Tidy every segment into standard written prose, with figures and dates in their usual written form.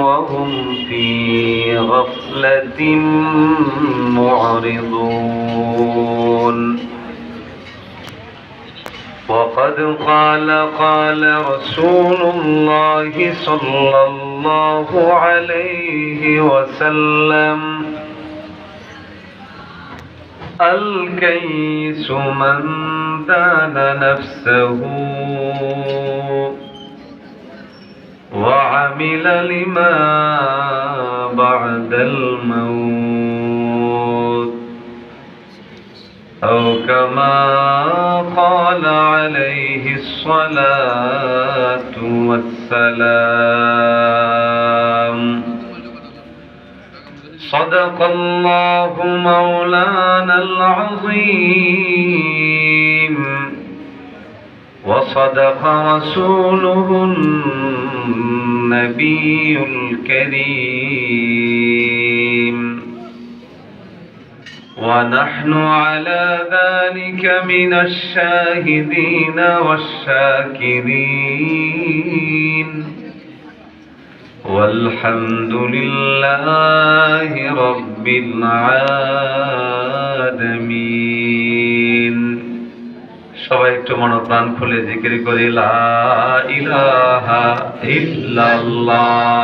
وهم في غفلة معرضون وقد قال رسول الله صلى الله عليه وسلم الكيس من دان نفسه وعمل لما بعد الموت أو كما قال عليه الصلاة والسلام. صدق الله مولانا العظيم وصدق رسوله النبي الكريم ونحن على ذلك من الشاهدين والشاكرين والحمد لله رب العالمين. সবাই একটু মনোপ্রাণ খুলে জিকির করি লা ইলাহা ইল্লাল্লাহ।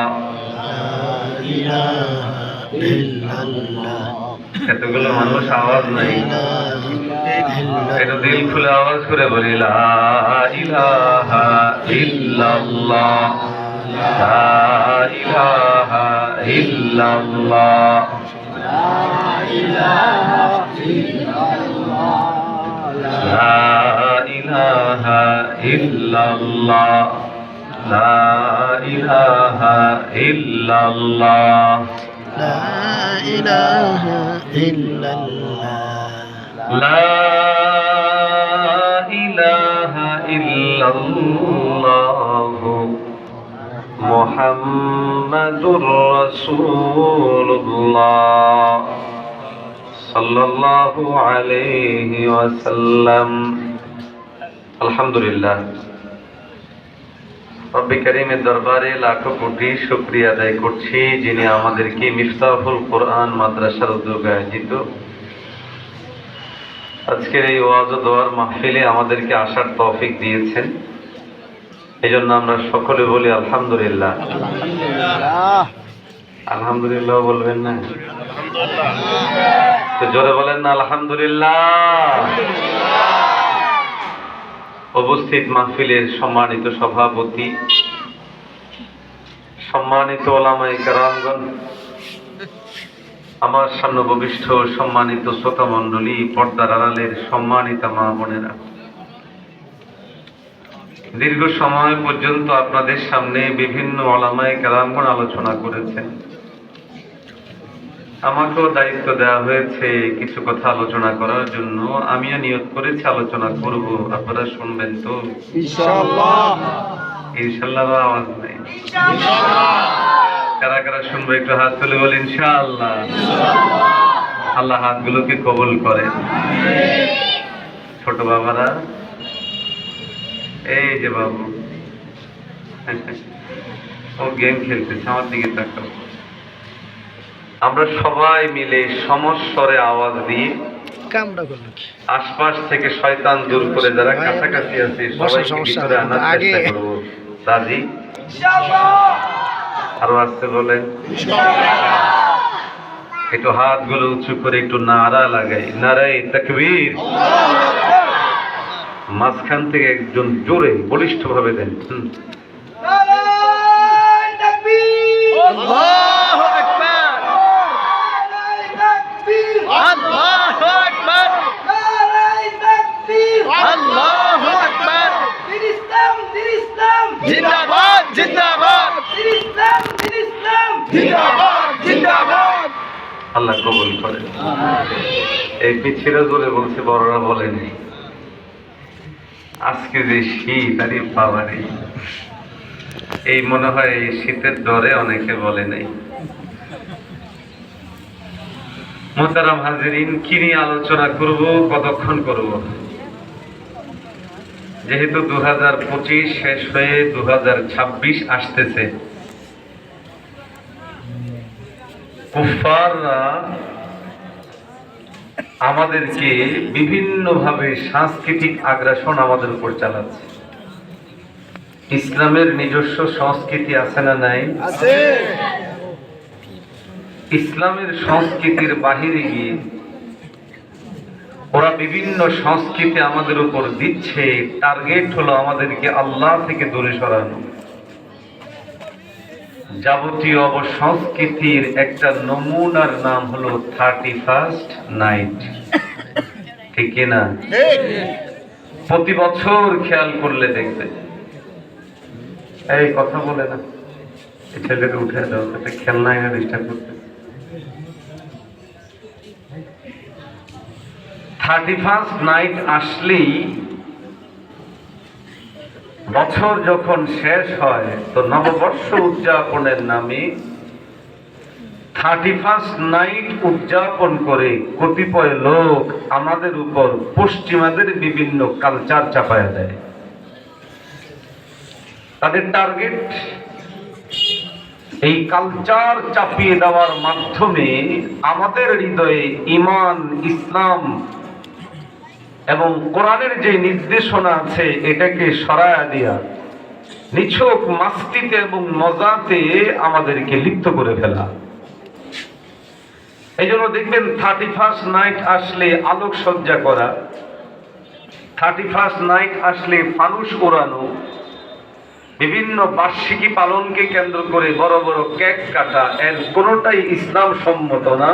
এতগুলো মানুষ আওয়াজ নাই, একটু দিল খুলে আওয়াজ করে বলি লা ইলাহা ইল্লাল্লাহ, লা ইলাহা ইল্লাল্লাহ, লা ইলাহা ইল্লাল্লাহ, লা ইলাহা ইল্লাল্লাহ, লা ইলাহা ইল্লাল্লাহ, লা ইলাহা ইল্লাল্লাহ, লা ইলাহা ইল্লাল্লাহ মুহাম্মাদুর রাসূলুল্লাহ সাল্লাল্লাহু আলাইহি ওয়াসাল্লাম। আলহামদুলিল্লাহ, রব্বি কারীমের দরবারে লাখো কোটি শুকরিয়া আদায় করছি, যিনি আমাদেরকে মিফতাহুল কোরআন মাদ্রাসার উদ্যোগে আয়োজিত আজকের এই ওয়াজ ও দোয়ার মাহফিলে আমাদেরকে আসার তৌফিক দিয়েছেন। এই জন্য আমরা সকলে বলি আলহামদুলিল্লাহ। আলহামদুলিল্লাহ বলবেন না? তো জোরে বলেন না আলহামদুলিল্লাহ। উপস্থিত মাহফিলের সম্মানিত সভাপতি, সম্মানিত ওলামায়ে কেরামগণ, আমার সামনে উপবিষ্ট সম্মানিত শ্রোতা মণ্ডলী, পর্দার আড়ালের সম্মানিত মা বোনেরা, দীর্ঘ সময় পর্যন্ত আপনাদের সামনে বিভিন্ন ওলামায়ে কেরামগণ আলোচনা করেছেন। আমাকেও দায়িত্ব দেওয়া হয়েছে কিছু কথা আলোচনা করার জন্য। আমিও নিয়ত করেছি আলোচনা করব, আপনারা শুনবেন তো ইনশাআল্লাহ? ইনশাআল্লাহ আওয়াজ নেই, কারা কারা শুনবে একটু হাত তুলে বলেন ইনশাআল্লাহ। আল্লাহ হাতগুলোকে কবুল করেন। ছোট বাবারা, এই যে বাবু ও গেম খেলতেছে, আমার দিকে তাকাও। আমরা সবাই মিলে সমস্বরে আওয়াজ দিয়ে আশপাশ থেকে শয়তান দূর করে যারা কাছাকাছি আছে সবাইকে ভিতরে আনার চেষ্টা করব। রাজি? আরো আসতে বলেন একটু হাতগুলো উঁচু করে একটু নারা লাগাই, নারায়ে তাকবীর। মাঝখান থেকে একজন জোরে বলিষ্ঠ ভাবে দেন নারায়ে তাকবীর, আল্লাহু আকবার, নারায়ে তাকবীর, আল্লাহু আকবার, নারায়ে তাকবীর, আল্লাহু আকবার। ইসলাম ইসলাম জিন্দাবাদ জিন্দাবাদ, ইসলাম ইসলাম জিন্দাবাদ জিন্দাবাদ। আল্লাহ কবুল করেন। এই পিছিয়ে জোরে বলছে, বড়রা বলেনি। আজকে যে শীত আর পাওয়া নেই, এই মনে হয় এই শীতের ডরে অনেকে বলে নেই। মোহতারাম হাজিরিন, কি নিয়ে আলোচনা করব, কতক্ষণ করব? যেহেতু 2025 শেষ হয়ে 2026 আসতেছে, কুফফাররা আমাদেরকে বিভিন্নভাবে সাংস্কৃতিক আগ্রাসন আমাদের উপর চালাচ্ছে। ইসলামের নিজস্ব সংস্কৃতি আছে না নাই? আছে। ইসলামের সংস্কৃতির বাহিরে গিয়ে ওরা বিভিন্ন সংস্কৃতি আমাদের উপর দিচ্ছে। টার্গেট হলো আমাদেরকে আল্লাহ থেকে দূরে সরানো। যাবতীয় অবসংস্কৃতির একটা নমুনার নাম হলো 31st নাইট, ঠিক না? প্রতি বছর খেয়াল করলে দেখবে, এই কথা বলে না, এই ছেলেকে উঠে দাও, একটা খেলনা এনে ডিস্টার্ব করতে। 31st নাইট আসলেই, বছর যখন শেষ হয় তো নববর্ষ উদযাপনের নামে 31st নাইট উদযাপন করে কতিপয় লোক আমাদের উপর পশ্চিমাদের বিভিন্ন কালচার চাপায়া দেয়। তাদের টার্গেট এই কালচার চাপিয়ে দেওয়ার মাধ্যমে আমাদের হৃদয়ে ঈমান, ইসলাম এবং কোরআনের যে নির্দেশনা আছে এটাকে সরায়া দিয়া নিছক মাস্তিতে এবং মজাতে আমাদেরকে লিপ্ত করে ফেলা। এই জন্য দেখবেন 31st নাইট আসলে আলোকসজ্জা করা, 31st নাইট আসলে ফানুস ওড়ানো, বিভিন্ন বার্ষিকী পালনকে কেন্দ্র করে বড় বড় কেক কাটা, এর কোনোটাই ইসলাম সম্মত না।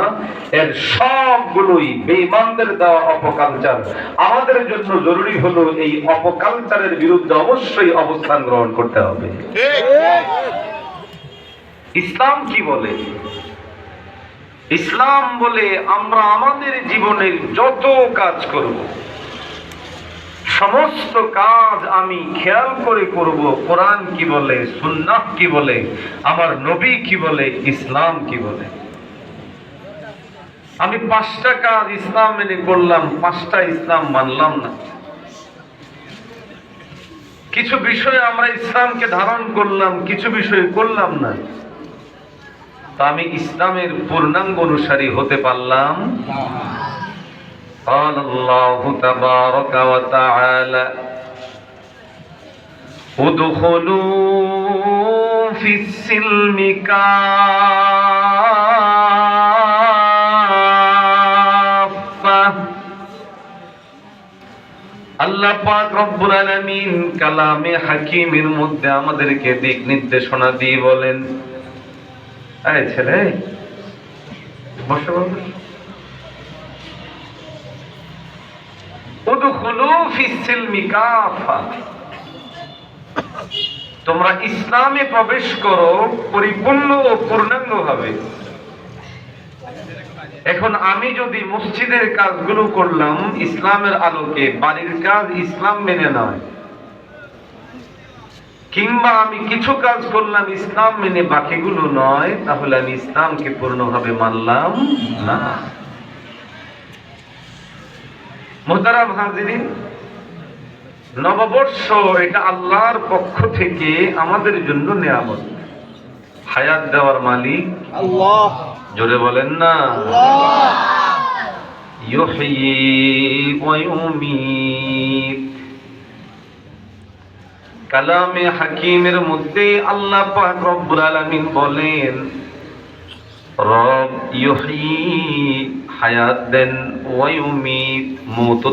এর সবগুলোই বেঈমানদের দেওয়া অপকালচার। আমাদের জন্য জরুরি হলো এই অপকালচারের বিরুদ্ধে অবশ্যই অবস্থান গ্রহণ করতে হবে। ইসলাম কি বলে? ইসলাম বলে আমরা আমাদের জীবনের যত কাজ করব, সমস্ত কাজ আমি খেয়াল করে করব কোরআন কি বলে, সুন্নাহ কি বলে, আমার নবী কি বলে, ইসলাম কি বলে। আমি 5টা কাজ ইসলাম মেনে করলাম, 5টা ইসলাম মানলাম না। কিছু বিষয়ে আমরা ইসলামকে ধারণ করলাম, কিছু বিষয় করলাম না, তা আমি ইসলামের পূর্ণাঙ্গ অনুসারী হতে পারলাম? قال الله تبارك وتعالى ادخلوا في السلم كافة। আল্লাহ পাক রব্বুল আলামিন কালামে হাকিমের মধ্যে আমাদেরকে দিক নির্দেশনা দিয়ে বলেন, এই ছেলে বসে বসে, তোমরা ইসলামে প্রবেশ করো পরিপূর্ণ ও পূর্ণাঙ্গ ভাবে। এখন আমি যদি মসজিদের কাজগুলো করলাম ইসলামের আলোকে, বাড়ির কাজ ইসলাম মেনে নয়, কিংবা আমি কিছু কাজ করলাম ইসলাম মেনে বাকিগুলো নয়, তাহলে আমি ইসলামকে পূর্ণভাবে মানলাম না। মুহতারাম হাজিরিন, নববর্ষ এটা আল্লাহর পক্ষ থেকে আমাদের জন্য নিয়ামত। হায়াত দেওয়ার মালিক আল্লাহ, জোরে বলেন না আল্লাহ। ইউহয়ি ওয়া ইউমীত, কালামে হাকিমের মধ্যে আল্লাহ পাক রব্বুল আলামিন বলেন, রব ইউহয়ি হায়াত দেন, ওয়া ইউমীত মওত